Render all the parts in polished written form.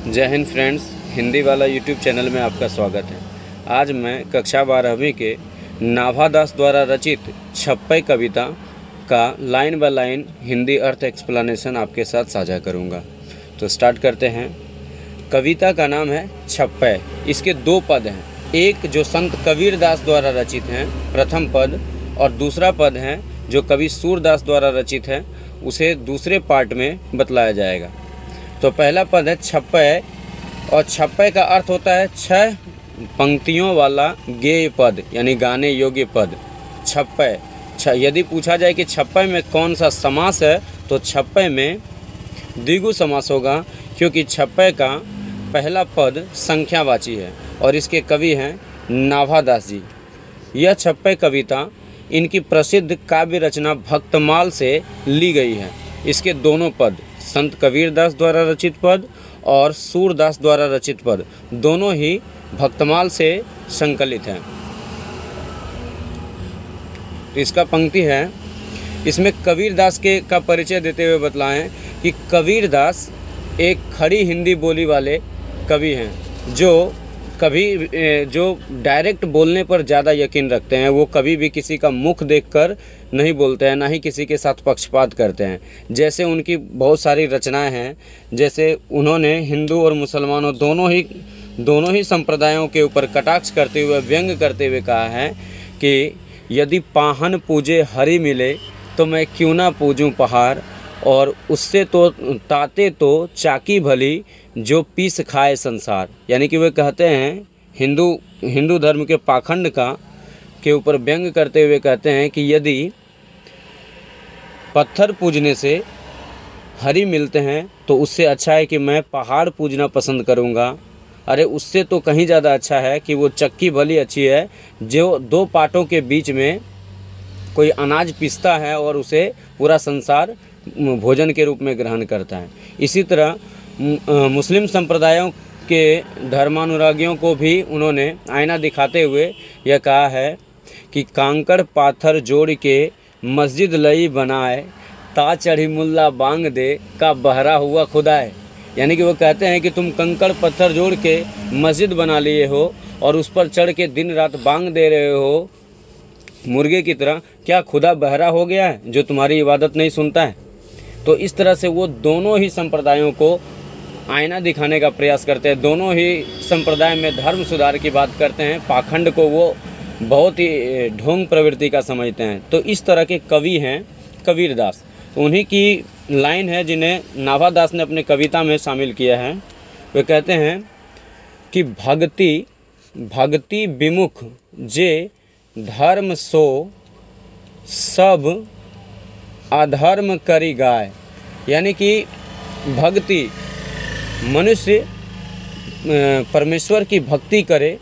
जय हिंद फ्रेंड्स, हिंदी वाला YouTube channel में आपका स्वागत है। आज मैं कक्षा 12वीं के नाभादास द्वारा रचित छप्पय कविता का line by line Hindi earth explanation आपके साथ साझा करूंगा। तो स्टार्ट करते हैं। कविता का नाम है छप्पय। इसके दो पद हैं, एक जो संत कबीरदास द्वारा रचित हैं प्रथम पद, और दूसरा पद है जो कवि सूरदास द्वारा रचित है, उसे दूसरे पार्ट में बतलाया जाएगा। तो पहला पद है छप्पय, और छप्पय का अर्थ होता है 6 पंक्तियों वाला गेय पद, यानी गाने योग्य पद। छप्पय यदि पूछा जाए कि छप्पय में कौन सा समास है, तो छप्पय में द्विगु समास होगा, क्योंकि छप्पय का पहला पद संख्यावाची है और इसके कवि हैं नाभादास जी। यह छप्पय कविता इनकी प्रसिद्ध काव्य रचना भक्तमाल से ली गई है। इसके दोनों पद, संत कबीरदास द्वारा रचित पद और सूरदास द्वारा रचित पद, दोनों ही भक्तमाल से संकलित हैं। तो इसका पंक्ति है, इसमें कबीरदास का परिचय देते हुए बतलाएं कि कबीरदास एक खड़ी हिंदी बोली वाले कवि हैं, जो डायरेक्ट बोलने पर ज़्यादा यकीन रखते हैं। वो कभी भी किसी का मुख देखकर नहीं बोलते हैं, ना ही किसी के साथ पक्षपात करते हैं। जैसे उनकी बहुत सारी रचनाएं हैं, जैसे उन्होंने हिंदू और मुसलमानों दोनों ही संप्रदायों के ऊपर कटाक्ष करते हुए, व्यंग करते हुए कहा है कि यदि पाहन पूजे हरि मिले तो मैं क्यों ना पूजूं पहाड़, और उससे तो ताते तो चाकी भली जो पीस खाए संसार। यानी कि वे कहते हैं, हिंदू धर्म के पाखंड के ऊपर व्यंग करते हुए कहते हैं कि यदि पत्थर पूजने से हरि मिलते हैं तो उससे अच्छा है कि मैं पहाड़ पूजना पसंद करूंगा। अरे उससे तो कहीं ज़्यादा अच्छा है कि वो चक्की भली अच्छी है जो 2 पाटों के बीच में कोई अनाज पीसता है और उसे पूरा संसार भोजन के रूप में ग्रहण करता है। इसी तरह मुस्लिम संप्रदायों के धर्मानुरागियों को भी उन्होंने आईना दिखाते हुए यह कहा है कि कांकड़ पाथर जोड़ के मस्जिद लई बनाए, ता चढ़ी मुल्ला बांग दे का बहरा हुआ खुदाए। यानी कि वो कहते हैं कि तुम कंकड़ पत्थर जोड़ के मस्जिद बना लिए हो और उस पर चढ़ के दिन रात बांग दे रहे हो मुर्गे की तरह, क्या खुदा बहरा हो गया है जो तुम्हारी इबादत नहीं सुनता है? तो इस तरह से वो दोनों ही संप्रदायों को आईना दिखाने का प्रयास करते हैं। दोनों ही संप्रदाय में धर्म सुधार की बात करते हैं। पाखंड को वो बहुत ही ढोंग प्रवृत्ति का समझते हैं। तो इस तरह के कवि हैं कबीरदास। तो उन्हीं की लाइन है जिन्हें नाभादास ने अपने कविता में शामिल किया है। वे कहते हैं कि भक्ति विमुख जे धर्म सो सब अधर्म करी गाय। यानी कि भक्ति, मनुष्य परमेश्वर की भक्ति करे,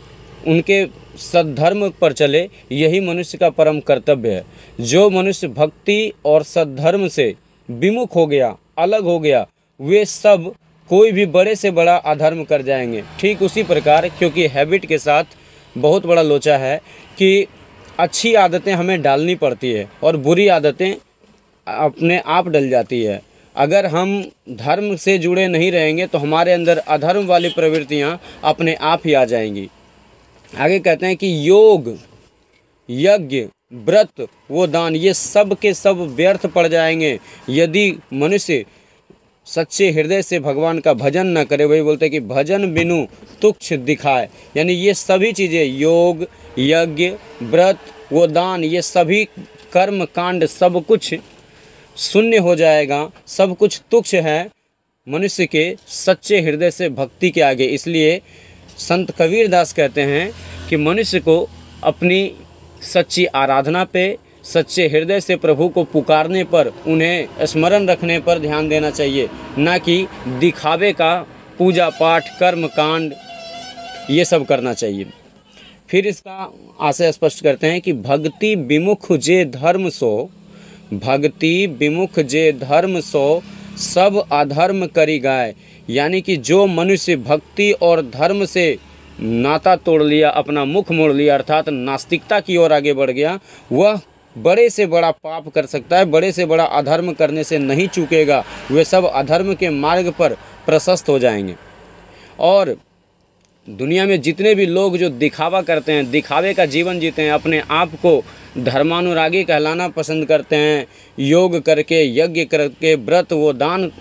उनके सद्धर्म पर चले, यही मनुष्य का परम कर्तव्य है। जो मनुष्य भक्ति और सद्धर्म से विमुख हो गया, अलग हो गया, वे सब कोई भी बड़े से बड़ा अधर्म कर जाएंगे। ठीक उसी प्रकार, क्योंकि हैबिट के साथ बहुत बड़ा लोचा है कि अच्छी आदतें हमें डालनी पड़ती है और बुरी आदतें अपने आप डल जाती है। अगर हम धर्म से जुड़े नहीं रहेंगे तो हमारे अंदर अधर्म वाली प्रवृत्तियां अपने आप ही आ जाएंगी। आगे कहते हैं कि योग, यज्ञ, व्रत वो दान, ये सब के सब व्यर्थ पड़ जाएंगे यदि मनुष्य सच्चे हृदय से भगवान का भजन न करे। वही बोलते हैं कि भजन बिनु तुच्छ दिखाए। यानी ये सभी चीज़ें, योग, यज्ञ, व्रत वो दान, ये सभी कर्म कांड सब कुछ शून्य हो जाएगा, सब कुछ तुच्छ है मनुष्य के सच्चे हृदय से भक्ति के आगे। इसलिए संत कबीरदास कहते हैं कि मनुष्य को अपनी सच्ची आराधना पे, सच्चे हृदय से प्रभु को पुकारने पर, उन्हें स्मरण रखने पर ध्यान देना चाहिए, ना कि दिखावे का पूजा पाठ, कर्म कांड ये सब करना चाहिए। फिर इसका आशय स्पष्ट करते हैं कि भक्ति विमुख जे धर्म सो, भक्ति विमुख जे धर्म सो सब अधर्म करी गाय। यानी कि जो मनुष्य भक्ति और धर्म से नाता तोड़ लिया, अपना मुख मोड़ लिया, अर्थात नास्तिकता की ओर आगे बढ़ गया, वह बड़े से बड़ा पाप कर सकता है, बड़े से बड़ा अधर्म करने से नहीं चूकेगा। वे सब अधर्म के मार्ग पर प्रशस्त हो जाएंगे। और दुनिया में जितने भी लोग जो दिखावा करते हैं, दिखावे का जीवन जीते हैं, अपने आप को धर्मानुरागी कहलाना पसंद करते हैं, योग करके, यज्ञ करके, व्रत वो दान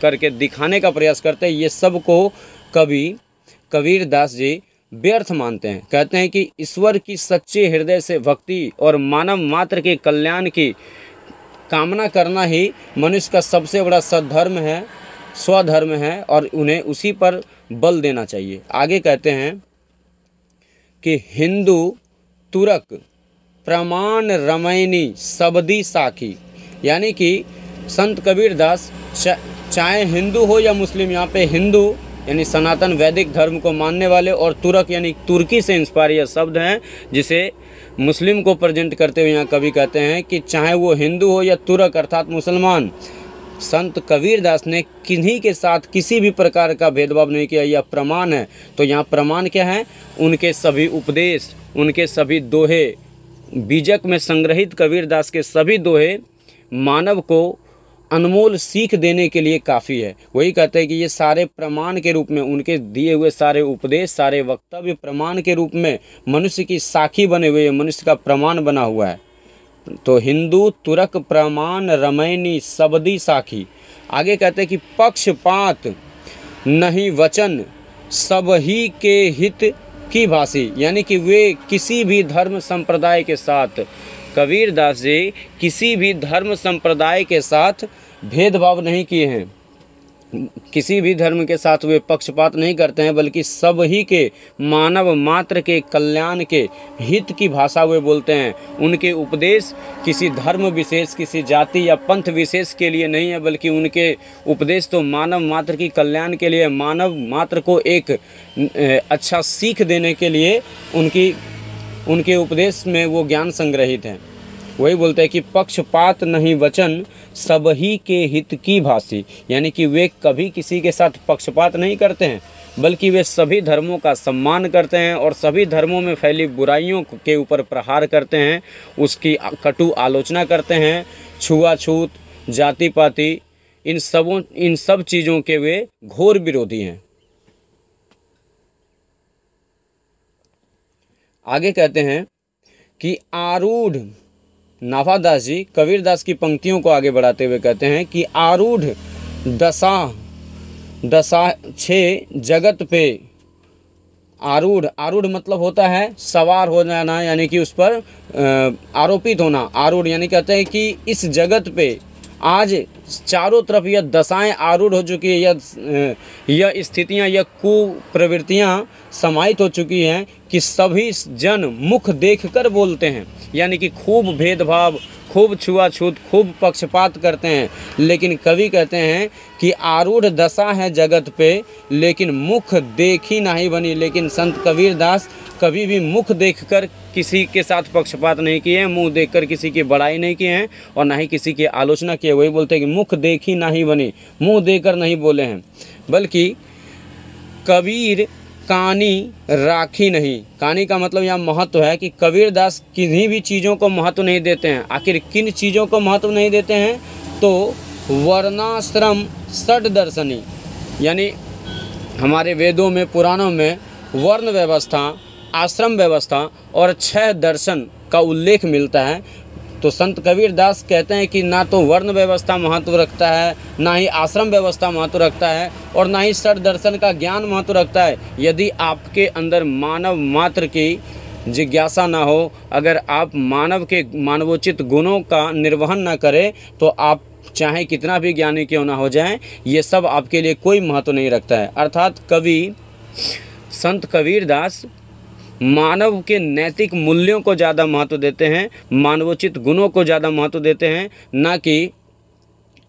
करके दिखाने का प्रयास करते हैं, ये सब को कबीर दास जी व्यर्थ मानते हैं। कहते हैं कि ईश्वर की सच्चे हृदय से भक्ति और मानव मात्र के कल्याण की कामना करना ही मनुष्य का सबसे बड़ा सद्धर्म है, स्वधर्म है, और उन्हें उसी पर बल देना चाहिए। आगे कहते हैं कि हिंदू तुरक प्रमाण रमैनी सबदी साखी, यानी कि संत कबीर दास चाहे हिंदू हो या मुस्लिम, यहाँ पे हिंदू यानी सनातन वैदिक धर्म को मानने वाले, और तुरक यानी तुर्की से इंस्पायर यह शब्द हैं, जिसे मुस्लिम को प्रेजेंट करते हुए यहाँ कवि कहते हैं कि चाहे वो हिंदू हो या तुरक अर्थात मुसलमान, संत कबीर दास ने किन्हीं के साथ किसी भी प्रकार का भेदभाव नहीं किया। यह प्रमाण है। तो यहाँ प्रमाण क्या है? उनके सभी उपदेश, उनके सभी दोहे, बीजक में संग्रहित कबीर दास के सभी दोहे मानव को अनमोल सीख देने के लिए काफ़ी है। वही कहते हैं कि ये सारे प्रमाण के रूप में, उनके दिए हुए सारे उपदेश, सारे वक्तव्य प्रमाण के रूप में मनुष्य की साखी बने हुए, मनुष्य का प्रमाण बना हुआ है। तो हिंदू तुरक प्रमाण रमैनी सबदी साखी। आगे कहते हैं कि पक्षपात नहीं वचन सब ही के हित की भाषी, यानी कि वे किसी भी धर्म संप्रदाय के साथ, कबीर दास जी किसी भी धर्म संप्रदाय के साथ भेदभाव नहीं किए हैं, किसी भी धर्म के साथ वे पक्षपात नहीं करते हैं, बल्कि सब ही के मानव मात्र के कल्याण के हित की भाषा वे बोलते हैं। उनके उपदेश किसी धर्म विशेष, किसी जाति या पंथ विशेष के लिए नहीं है, बल्कि उनके उपदेश तो मानव मात्र की कल्याण के लिए, मानव मात्र को एक अच्छा सीख देने के लिए उनके उपदेश में वो ज्ञान संग्रहित है। वही बोलते हैं कि पक्षपात नहीं वचन सब ही के हित की भाषी, यानी कि वे कभी किसी के साथ पक्षपात नहीं करते हैं, बल्कि वे सभी धर्मों का सम्मान करते हैं और सभी धर्मों में फैली बुराइयों के ऊपर प्रहार करते हैं, उसकी कटु आलोचना करते हैं। छुआछूत, जाति पाति, इन सब चीज़ों के वे घोर विरोधी हैं। आगे कहते हैं कि आरूढ़, नाभादास जी कबीर दास की पंक्तियों को आगे बढ़ाते हुए कहते हैं कि आरूढ़ दशा 6 जगत पे, आरूढ़ मतलब होता है सवार हो जाना, यानी कि उस पर आरोपित होना। आरूढ़ यानी कहते हैं कि इस जगत पे आज चारों तरफ यह दशाएं आरूढ़ हो चुकी है, यह स्थितियां, यह कुप्रवृत्तियां समाहित हो चुकी हैं कि सभी जन मुख देखकर बोलते हैं, यानी कि खूब भेदभाव, खूब छुआछूत, खूब पक्षपात करते हैं। लेकिन कवि कहते हैं कि आरूढ़ दशा है जगत पे, लेकिन मुख देखी नहीं बनी। लेकिन संत कबीर दास कभी भी मुख देखकर किसी के साथ पक्षपात नहीं किए हैं, मुंह देखकर किसी की बड़ाई नहीं किए हैं और ना ही किसी की आलोचना की है। वही बोलते हैं कि मुख देखी नहीं बनी, मुंह देकर नहीं बोले हैं, बल्कि कबीर कानी राखी नहीं। कानी का मतलब यहाँ महत्व है कि कबीर दास किन्हीं भी चीज़ों को महत्व नहीं देते हैं। आखिर किन चीज़ों को महत्व नहीं देते हैं? तो वर्णाश्रम षड दर्शनी, यानी हमारे वेदों में, पुराणों में वर्ण व्यवस्था, आश्रम व्यवस्था और 6 दर्शन का उल्लेख मिलता है। तो संत कबीर दास कहते हैं कि ना तो वर्ण व्यवस्था महत्व रखता है, ना ही आश्रम व्यवस्था महत्व रखता है, और ना ही षड दर्शन का ज्ञान महत्व रखता है। यदि आपके अंदर मानव मात्र की जिज्ञासा ना हो, अगर आप मानव के मानवोचित गुणों का निर्वहन ना करें, तो आप चाहे कितना भी ज्ञानी क्यों ना हो जाएं, ये सब आपके लिए कोई महत्व नहीं रखता है। अर्थात संत कबीर दास मानव के नैतिक मूल्यों को ज़्यादा महत्व देते हैं, मानवोचित गुणों को ज़्यादा महत्व देते हैं, ना कि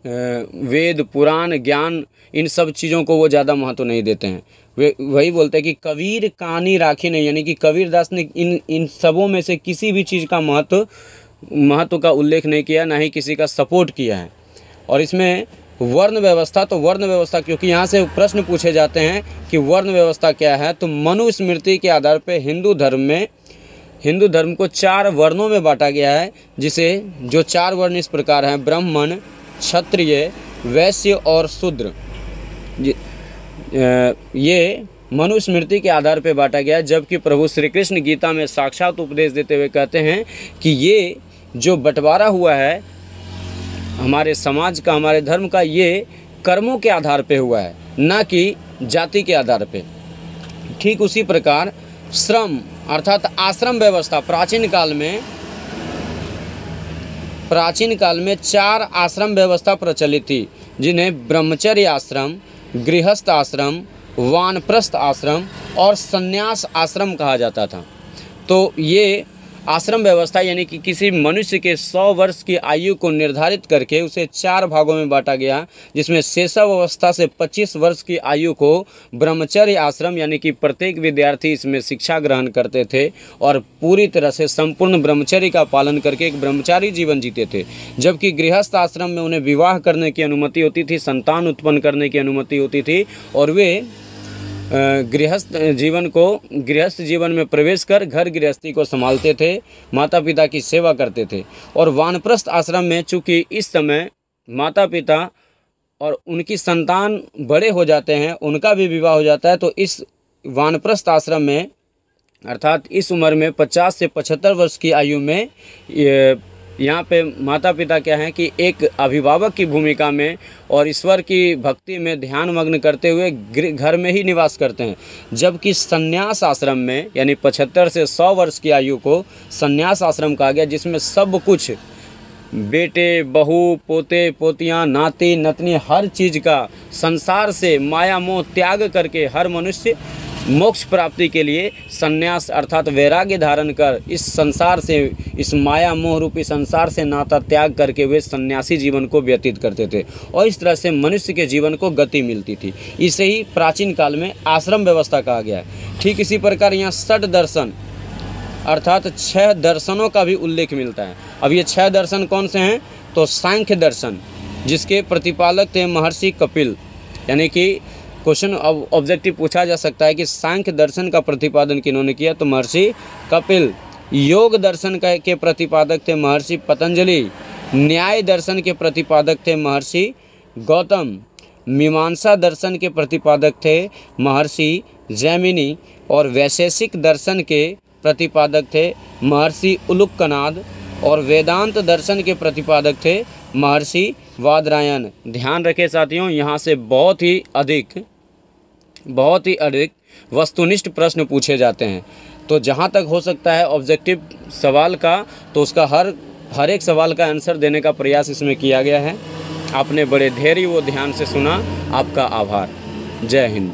वेद पुराण ज्ञान, इन सब चीज़ों को वो ज़्यादा महत्व नहीं देते हैं। वे वही बोलते हैं कि कबीर कानी राखी नहीं, यानी कि कबीर दास ने इन सबों में से किसी भी चीज़ का महत्व का उल्लेख नहीं किया, ना ही किसी का सपोर्ट किया है। और इसमें वर्ण व्यवस्था, तो वर्ण व्यवस्था, क्योंकि यहाँ से प्रश्न पूछे जाते हैं कि वर्ण व्यवस्था क्या है, तो मनुस्मृति के आधार पर हिंदू धर्म को 4 वर्णों में बांटा गया है, जो 4 वर्ण इस प्रकार हैं: ब्राह्मण, क्षत्रिय, वैश्य और शूद्र। ये मनुस्मृति के आधार पर बांटा गया, जबकि प्रभु श्री कृष्ण गीता में साक्षात उपदेश देते हुए कहते हैं कि ये जो बंटवारा हुआ है हमारे समाज का, हमारे धर्म का, ये कर्मों के आधार पे हुआ है, ना कि जाति के आधार पे। ठीक उसी प्रकार श्रम अर्थात आश्रम व्यवस्था, प्राचीन काल में 4 आश्रम व्यवस्था प्रचलित थी, जिन्हें ब्रह्मचर्य आश्रम, गृहस्थ आश्रम, वानप्रस्थ आश्रम और संन्यास आश्रम कहा जाता था। तो ये आश्रम व्यवस्था यानी कि किसी मनुष्य के 100 वर्ष की आयु को निर्धारित करके उसे 4 भागों में बांटा गया, जिसमें शैशवावस्था से 25 वर्ष की आयु को ब्रह्मचर्य आश्रम यानी कि प्रत्येक विद्यार्थी इसमें शिक्षा ग्रहण करते थे और पूरी तरह से संपूर्ण ब्रह्मचर्य का पालन करके एक ब्रह्मचारी जीवन जीते थे। जबकि गृहस्थ आश्रम में उन्हें विवाह करने की अनुमति होती थी, संतान उत्पन्न करने की अनुमति होती थी और वे गृहस्थ जीवन में प्रवेश कर घर गृहस्थी को संभालते थे, माता पिता की सेवा करते थे। और वानप्रस्थ आश्रम में चूँकि इस समय माता पिता और उनकी संतान बड़े हो जाते हैं, उनका भी विवाह हो जाता है, तो इस वानप्रस्थ आश्रम में अर्थात इस उम्र में 50 से 75 वर्ष की आयु में यहाँ पे माता पिता क्या हैं कि एक अभिभावक की भूमिका में और ईश्वर की भक्ति में ध्यान मग्न करते हुए घर में ही निवास करते हैं। जबकि संन्यास आश्रम में यानी 75 से 100 वर्ष की आयु को संन्यास आश्रम कहा गया, जिसमें सब कुछ बेटे, बहू, पोते, पोतियाँ, नाती, नतनी, हर चीज़ का संसार से माया मोह त्याग करके हर मनुष्य मोक्ष प्राप्ति के लिए संन्यास अर्थात वैराग्य धारण कर इस संसार से, इस माया मोह रूपी संसार से नाता त्याग करके वे सन्यासी जीवन को व्यतीत करते थे और इस तरह से मनुष्य के जीवन को गति मिलती थी। इसे ही प्राचीन काल में आश्रम व्यवस्था कहा गया है। ठीक इसी प्रकार यहाँ 6 दर्शन अर्थात 6 दर्शनों का भी उल्लेख मिलता है। अब ये 6 दर्शन कौन से हैं? तो सांख्य दर्शन, जिसके प्रतिपालक थे महर्षि कपिल, यानी कि क्वेश्चन ऑब्जेक्टिव पूछा जा सकता है कि सांख्य दर्शन का प्रतिपादन किन्होंने किया, तो महर्षि कपिल। योग दर्शन के प्रतिपादक थे महर्षि पतंजलि। न्याय दर्शन के प्रतिपादक थे महर्षि गौतम। मीमांसा दर्शन के प्रतिपादक थे महर्षि जैमिनी और वैशेषिक दर्शन के प्रतिपादक थे महर्षि उलुक्कनाद और वेदांत दर्शन के प्रतिपादक थे महर्षि वादरायण। ध्यान रखें साथियों, यहाँ से बहुत ही अधिक वस्तुनिष्ठ प्रश्न पूछे जाते हैं। तो जहाँ तक हो सकता है ऑब्जेक्टिव सवाल का, तो उसका हर एक सवाल का आंसर देने का प्रयास इसमें किया गया है। आपने बड़े धैर्य व ध्यान से सुना, आपका आभार। जय हिंद।